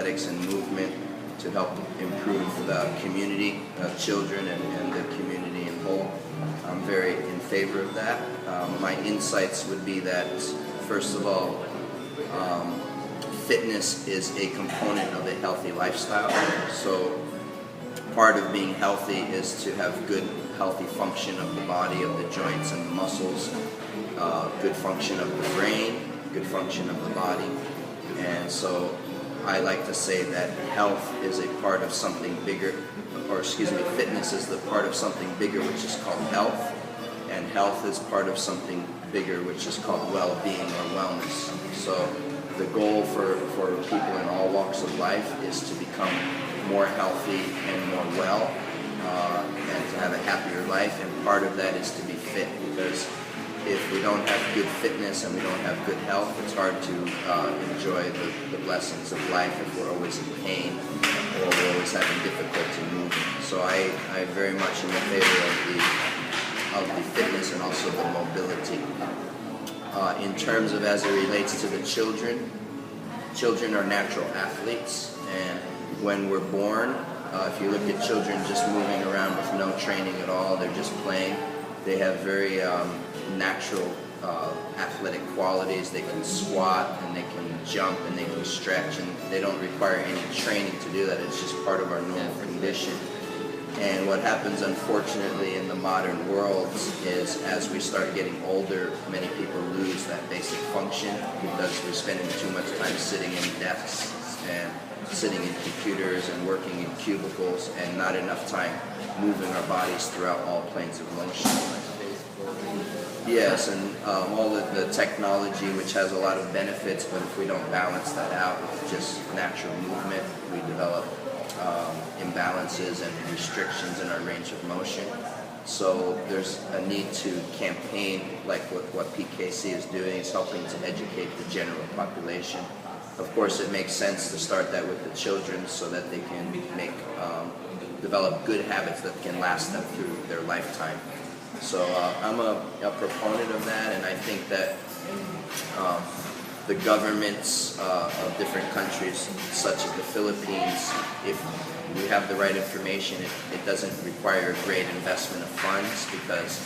athletics and movement to help improve the community, children and the community in whole. I'm very in favor of that. My insights would be that, first of all, fitness is a component of a healthy lifestyle. So part of being healthy is to have good, healthy function of the body, of the joints and the muscles, good function of the brain, good function of the body. And so I like to say that health is a part of something bigger, fitness is the part of something bigger, which is called health, and health is part of something bigger, which is called well-being or wellness. So the goal for people in all walks of life is to become more healthy and more well, and to have a happier life, and part of that is to be fit, because if we don't have good fitness and we don't have good health, it's hard to enjoy the blessings of life if we're always in pain or we're always having difficulty moving. So I very much am in favor of the fitness and also the mobility. In terms of as it relates to the children are natural athletes, and when we're born, if you look at children just moving around with no training at all, they're just playing, they have very natural athletic qualities. They can squat and they can jump and they can stretch, and they don't require any training to do that. It's just part of our normal condition. And what happens, unfortunately, in the modern world is as we start getting older, many people lose that basic function because we're spending too much time sitting in desks and sitting in computers and working in cubicles, and not enough time moving our bodies throughout all planes of motion. Yes, and all the technology, which has a lot of benefits, but if we don't balance that out with just natural movement, we develop imbalances and restrictions in our range of motion. So there's a need to campaign like what PKC is doing, is helping to educate the general population. Of course, it makes sense to start that with the children so that they can develop good habits that can last them through their lifetime. So I'm a proponent of that, and I think that the governments of different countries, such as the Philippines, if we have the right information, it doesn't require a great investment of funds, because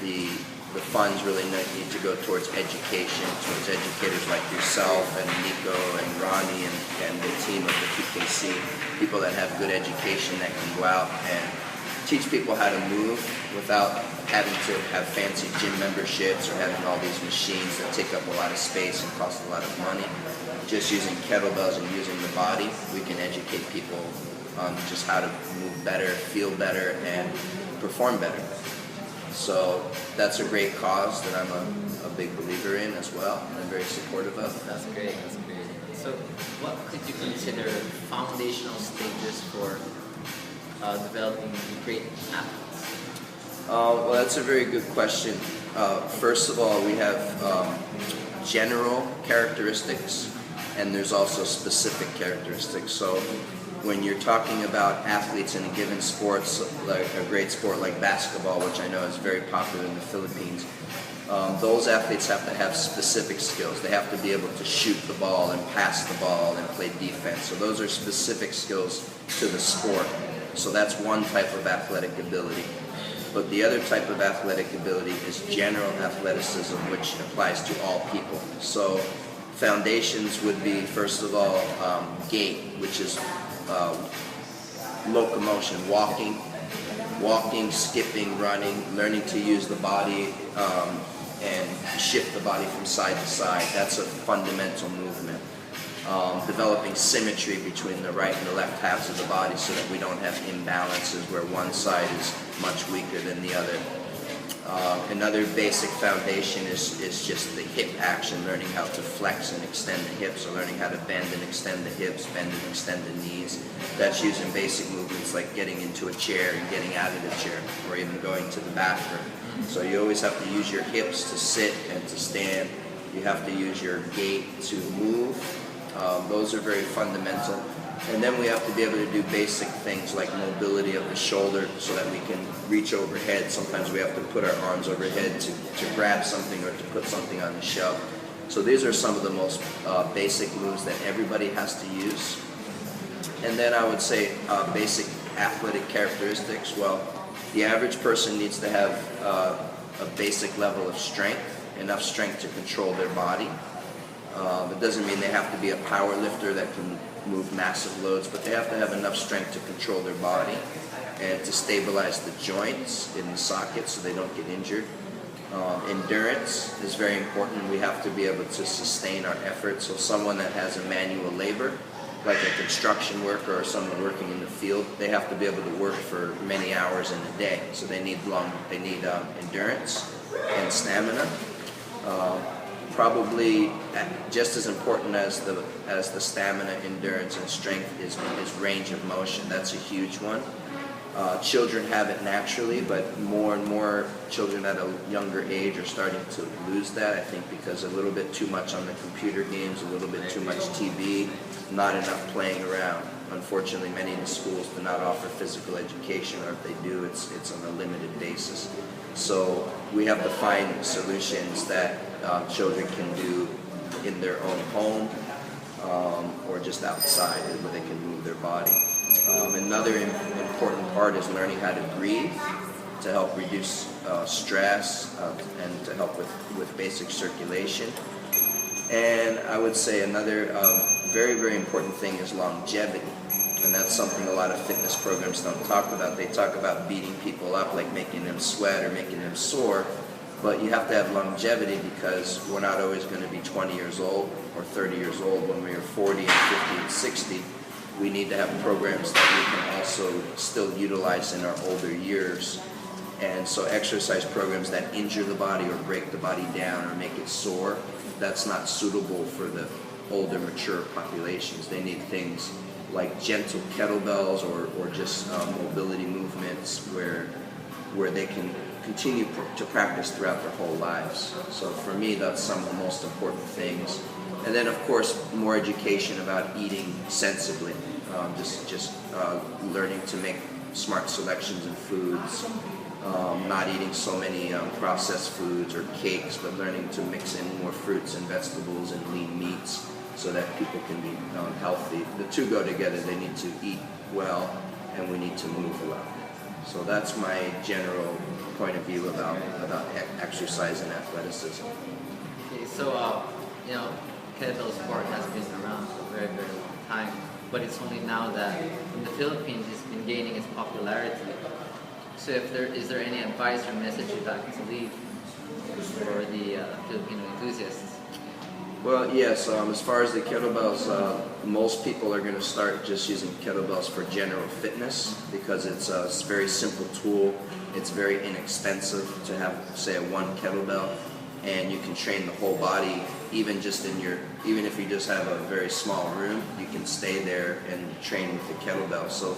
the funds really need to go towards education, towards educators like yourself and Nico and Ronnie and the team of the PKC, people that have good education that can go out and teach people how to move without having to have fancy gym memberships or having all these machines that take up a lot of space and cost a lot of money. Just using kettlebells and using the body, we can educate people on just how to move better, feel better, and perform better. So that's a great cause that I'm a big believer in as well, and I'm very supportive of. That's great, that's great. So what could you consider foundational stages for developing great athletes? Well, that's a very good question. First of all, we have general characteristics, and there's also specific characteristics. So when you're talking about athletes in a given sport, like a great sport like basketball, which I know is very popular in the Philippines, those athletes have to have specific skills. They have to be able to shoot the ball and pass the ball and play defense. So those are specific skills to the sport. So that's one type of athletic ability. But the other type of athletic ability is general athleticism, which applies to all people. So foundations would be, first of all, gait, which is locomotion, walking, skipping, running, learning to use the body and shift the body from side to side. That's a fundamental movement. Developing symmetry between the right and the left halves of the body so that we don't have imbalances where one side is much weaker than the other. Another basic foundation is just the hip action, learning how to flex and extend the hips, or learning how to bend and extend the hips, bend and extend the knees. That's using basic movements like getting into a chair and getting out of the chair, or even going to the bathroom. So you always have to use your hips to sit and to stand. You have to use your gait to move. Those are very fundamental. And then we have to be able to do basic things like mobility of the shoulder so that we can reach overhead. Sometimes we have to put our arms overhead to grab something or to put something on the shelf. So these are some of the most basic moves that everybody has to use. And then I would say basic athletic characteristics. Well, the average person needs to have a basic level of strength, enough strength to control their body. It doesn't mean they have to be a power lifter that can move massive loads, but they have to have enough strength to control their body and to stabilize the joints in the socket so they don't get injured. Endurance is very important. We have to be able to sustain our efforts. So someone that has a manual labor, like a construction worker or someone working in the field, they have to be able to work for many hours in a day. So they need endurance and stamina. Probably just as important as the stamina, endurance, and strength is range of motion. That's a huge one. Children have it naturally, but more and more children at a younger age are starting to lose that, I think, because a little bit too much on the computer games, a little bit too much TV, not enough playing around. Unfortunately, many of the schools do not offer physical education, or if they do, it's on a limited basis. So we have to find solutions that children can do in their own home or just outside where they can move their body. Another important part is learning how to breathe to help reduce stress and to help with basic circulation. And I would say another very, very important thing is longevity. And that's something a lot of fitness programs don't talk about. They talk about beating people up, like making them sweat or making them sore. But you have to have longevity because we're not always going to be 20 years old or 30 years old. When we are 40 and 50 and 60, we need to have programs that we can also still utilize in our older years. And so exercise programs that injure the body or break the body down or make it sore, that's not suitable for the older, mature populations. They need things like gentle kettlebells or just mobility movements where they can continue to practice throughout their whole lives. So for me, that's some of the most important things. And then, of course, more education about eating sensibly, just learning to make smart selections in foods, not eating so many processed foods or cakes, but learning to mix in more fruits and vegetables and lean meats so that people can be healthy. The two go together. They need to eat well, and we need to move well. So that's my general point of view about exercise and athleticism. Okay, so kettlebell sport has been around for a very, very long time, but it's only now that in the Philippines it's been gaining its popularity. So is there any advice or message you'd like to leave for the Filipino enthusiasts? Well, yes, as far as the kettlebells, most people are going to start just using kettlebells for general fitness because it's a very simple tool. It's very inexpensive to have, say, one kettlebell, and you can train the whole body. Even if you just have a very small room, you can stay there and train with the kettlebell. So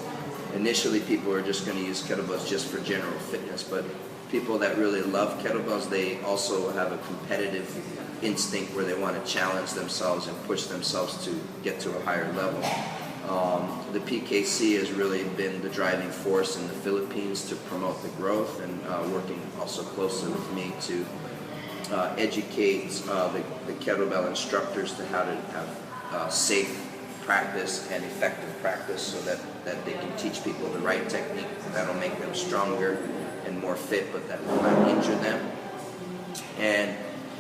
initially people are just going to use kettlebells just for general fitness, but people that really love kettlebells, they also have a competitive instinct where they want to challenge themselves and push themselves to get to a higher level. The PKC has really been the driving force in the Philippines to promote the growth and working also closely with me to educate the kettlebell instructors to how to have safe practice and effective practice so that they can teach people the right technique that'll make them stronger and more fit, but that will not injure them. And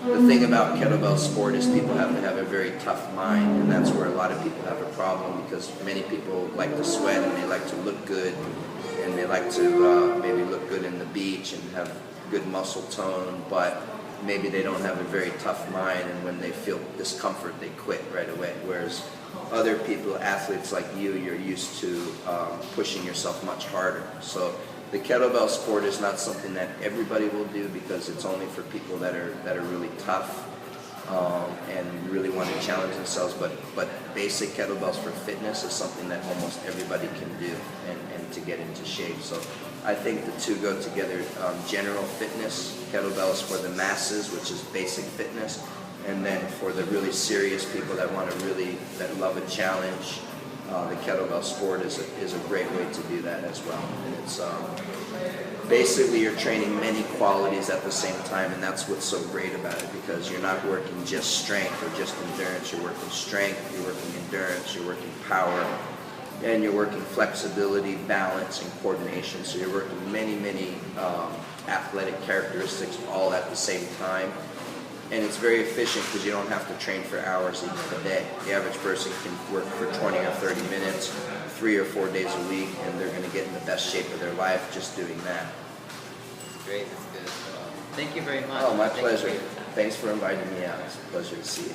the thing about kettlebell sport is people have to have a very tough mind, and that's where a lot of people have a problem because many people like to sweat and they like to look good, and they like to maybe look good in the beach and have good muscle tone, but maybe they don't have a very tough mind, and when they feel discomfort, they quit right away. Whereas other people, athletes like you're used to pushing yourself much harder. So the kettlebell sport is not something that everybody will do because it's only for people that are really tough and really want to challenge themselves. But basic kettlebells for fitness is something that almost everybody can do and to get into shape. So I think the two go together. General fitness, kettlebells for the masses, which is basic fitness, and then for the really serious people that love a challenge, the kettlebell sport is a great way to do that as well. And it's basically you're training many qualities at the same time, and that's what's so great about it, because you're not working just strength or just endurance. You're working strength, you're working endurance, you're working power, and you're working flexibility, balance, and coordination. So you're working many athletic characteristics all at the same time. And it's very efficient because you don't have to train for hours a day. The average person can work for 20 or 30 minutes, 3 or 4 days a week, and they're going to get in the best shape of their life just doing that. That's great. That's good. Thank you very much. Oh, my Thank you for pleasure. your time. Thanks for inviting me out. It's a pleasure to see you.